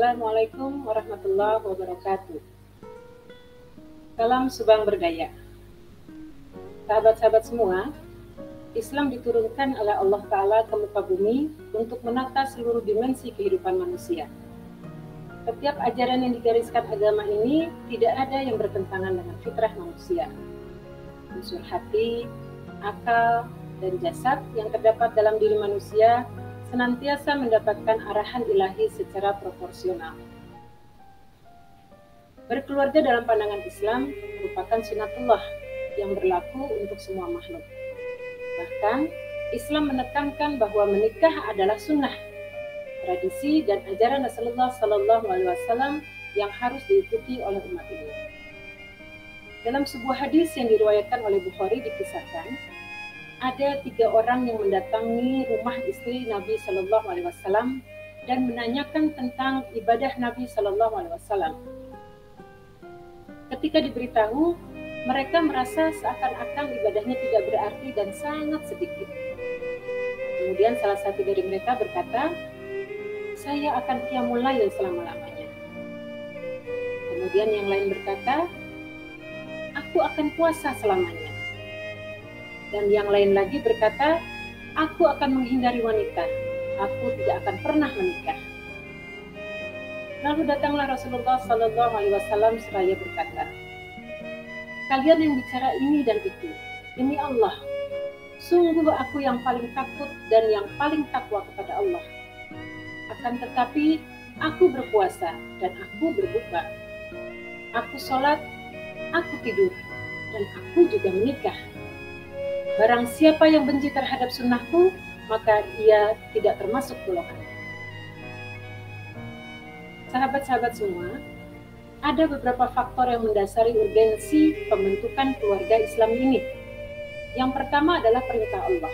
Assalamualaikum warahmatullahi wabarakatuh. Salam Subang Berdaya. Sahabat-sahabat semua, Islam diturunkan oleh Allah Ta'ala ke muka bumi untuk menata seluruh dimensi kehidupan manusia. Setiap ajaran yang digariskan agama ini tidak ada yang bertentangan dengan fitrah manusia. Unsur hati, akal, dan jasad yang terdapat dalam diri manusia senantiasa mendapatkan arahan ilahi secara proporsional. Berkeluarga dalam pandangan Islam merupakan sunatullah yang berlaku untuk semua makhluk. Bahkan, Islam menekankan bahwa menikah adalah sunnah, tradisi dan ajaran Rasulullah SAW yang harus diikuti oleh umat ini. Dalam sebuah hadis yang diriwayatkan oleh Bukhari dikisahkan, ada 3 orang yang mendatangi rumah istri Nabi SAW dan menanyakan tentang ibadah Nabi SAW. Ketika diberitahu, mereka merasa seakan-akan ibadahnya tidak berarti dan sangat sedikit. Kemudian salah satu dari mereka berkata, "Saya akan qiyamul lail selama-lamanya." Kemudian yang lain berkata, "Aku akan puasa selamanya." Dan yang lain lagi berkata, "Aku akan menghindari wanita. Aku tidak akan pernah menikah." Lalu datanglah Rasulullah SAW seraya berkata, "Kalian yang bicara ini dan itu, ini Allah. Sungguh aku yang paling takut dan yang paling takwa kepada Allah. Akan tetapi aku berpuasa dan aku berbuka. Aku sholat, aku tidur, dan aku juga menikah. Barang siapa yang benci terhadap sunnahku, maka ia tidak termasuk golonganku." Sahabat-sahabat semua, ada beberapa faktor yang mendasari urgensi pembentukan keluarga Islam ini. Yang pertama adalah perintah Allah.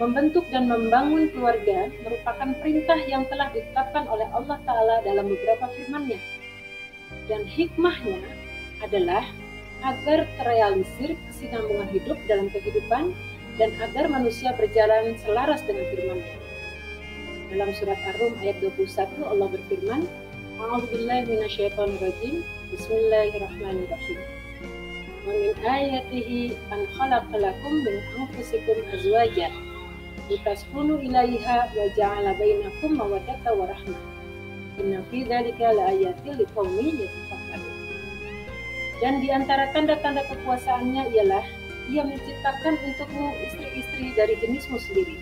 Membentuk dan membangun keluarga merupakan perintah yang telah ditetapkan oleh Allah Ta'ala dalam beberapa firman-Nya. Dan hikmahnya adalah agar terrealisir kesinambungan hidup dalam kehidupan dan agar manusia berjalan selaras dengan firman-Nya. Dalam surat Ar-Rum ayat 21 Allah berfirman, "A'udzubillahi minasyaitonirrajim. Bismillahirrahmanirrahim. Wa min ayatihi an khalaqa lakum min anfusikum azwajan litaskunu ilaiha wa ja'ala bainakum mawaddatan wa rahmah. Inna fi dzalika laayatil liqaumin yatafakkarun." Dan di antara tanda-tanda kekuasaannya ialah Ia menciptakan untukmu istri-istri dari jenismu sendiri,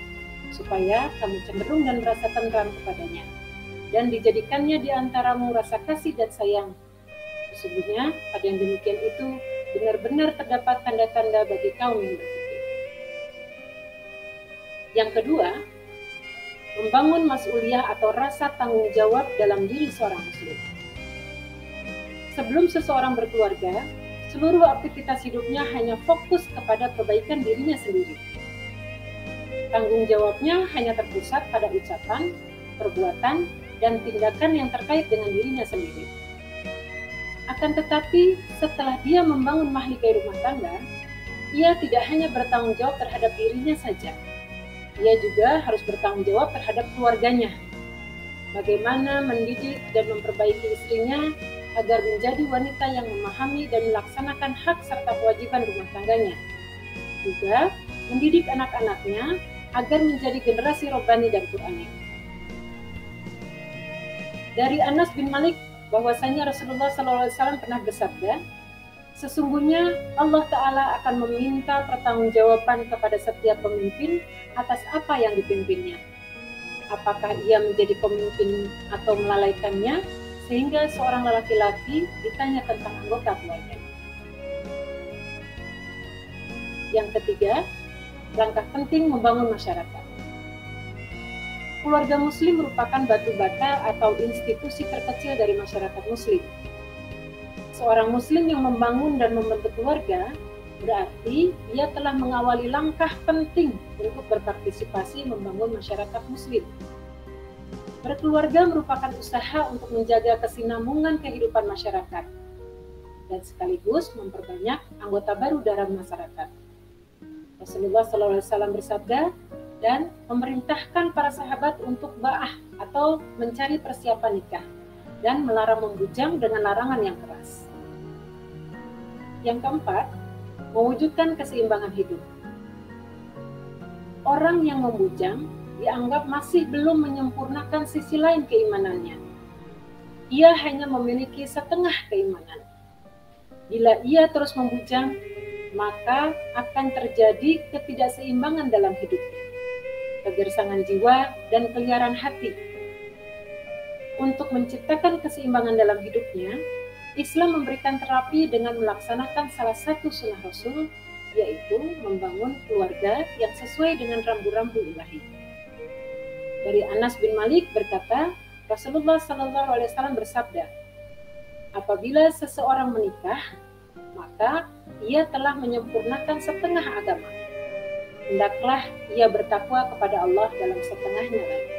supaya kamu cenderung dan merasa tentram kepadanya, dan dijadikannya di antaramu rasa kasih dan sayang. Sesungguhnya pada yang demikian itu benar-benar terdapat tanda-tanda bagi kaum yang berpikir. Yang kedua, membangun mas'uliyah atau rasa tanggung jawab dalam diri seorang muslim. Sebelum seseorang berkeluarga, seluruh aktivitas hidupnya hanya fokus kepada perbaikan dirinya sendiri. Tanggung jawabnya hanya terpusat pada ucapan, perbuatan, dan tindakan yang terkait dengan dirinya sendiri. Akan tetapi, setelah dia membangun mahligai rumah tangga, ia tidak hanya bertanggung jawab terhadap dirinya saja. Ia juga harus bertanggung jawab terhadap keluarganya. Bagaimana mendidik dan memperbaiki istrinya agar menjadi wanita yang memahami dan melaksanakan hak serta kewajiban rumah tangganya. Juga mendidik anak-anaknya agar menjadi generasi robbani dan Qur'ani. Dari Anas bin Malik bahwasanya Rasulullah SAW pernah bersabda, "Sesungguhnya Allah Ta'ala akan meminta pertanggungjawaban kepada setiap pemimpin atas apa yang dipimpinnya. Apakah ia menjadi pemimpin atau melalaikannya, sehingga seorang laki-laki ditanya tentang anggota keluarganya." Yang ketiga, langkah penting membangun masyarakat. Keluarga muslim merupakan batu bata atau institusi terkecil dari masyarakat muslim. Seorang muslim yang membangun dan membentuk keluarga berarti ia telah mengawali langkah penting untuk berpartisipasi membangun masyarakat muslim. Berkeluarga merupakan usaha untuk menjaga kesinambungan kehidupan masyarakat dan sekaligus memperbanyak anggota baru dalam masyarakat. Rasulullah SAW bersabda, dan memerintahkan para sahabat untuk ba'ah atau mencari persiapan nikah dan melarang membujang dengan larangan yang keras. Yang keempat, mewujudkan keseimbangan hidup. Orang yang membujang dianggap masih belum menyempurnakan sisi lain keimanannya. Ia hanya memiliki setengah keimanan. Bila ia terus membujang, maka akan terjadi ketidakseimbangan dalam hidupnya, kegersangan jiwa, dan keliaran hati. Untuk menciptakan keseimbangan dalam hidupnya, Islam memberikan terapi dengan melaksanakan salah satu sunnah Rasul, yaitu membangun keluarga yang sesuai dengan rambu-rambu ilahi. Dari Anas bin Malik berkata, Rasulullah SAW bersabda, apabila seseorang menikah, maka ia telah menyempurnakan setengah agama. Hendaklah ia bertakwa kepada Allah dalam setengahnya lagi.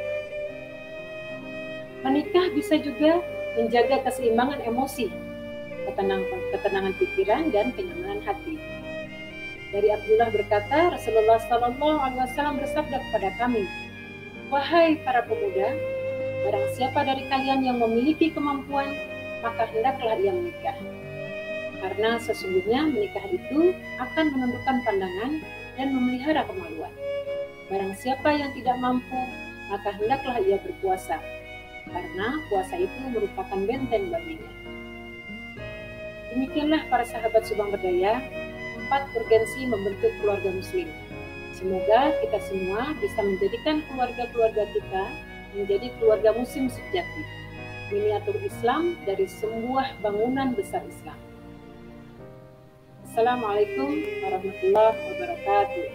Menikah bisa juga menjaga keseimbangan emosi, ketenangan pikiran, dan kenyamanan hati. Dari Abdullah berkata, Rasulullah SAW bersabda kepada kami, wahai para pemuda, barang siapa dari kalian yang memiliki kemampuan, maka hendaklah ia menikah. Karena sesungguhnya menikah itu akan menundukkan pandangan dan memelihara kemaluan. Barang siapa yang tidak mampu, maka hendaklah ia berpuasa, karena puasa itu merupakan benteng baginya. Demikianlah para sahabat Subang Berdaya, 4 urgensi membentuk keluarga muslim. Semoga kita semua bisa menjadikan keluarga-keluarga kita menjadi keluarga muslim sejati, miniatur Islam dari sebuah bangunan besar Islam. Assalamualaikum warahmatullahi wabarakatuh.